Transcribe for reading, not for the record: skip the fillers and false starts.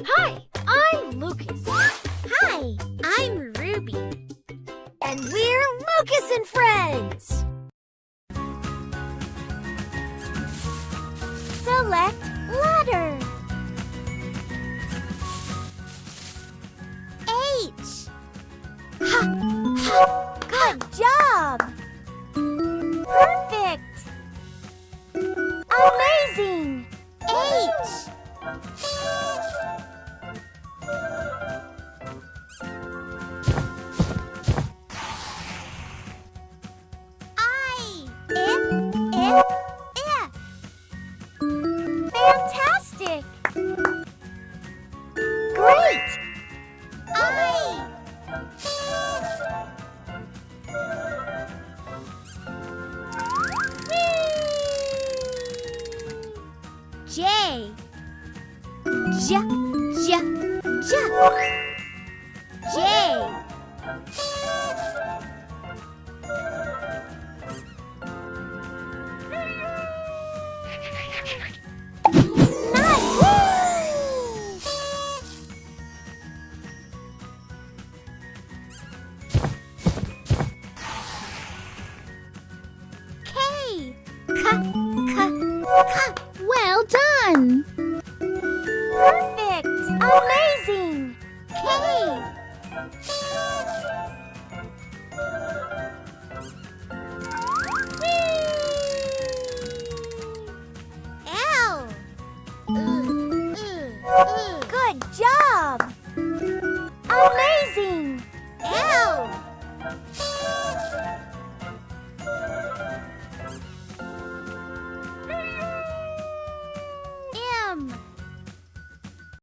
Hi, I'm Lucas. Hi, I'm Ruby. And we're Lucas and Friends. Select letter. H. Good job. Perfect. Amazing. H. I. If. Fantastic. Great. I. J. J. Well done! Perfect! Amazing! K! L! Good job! Amazing!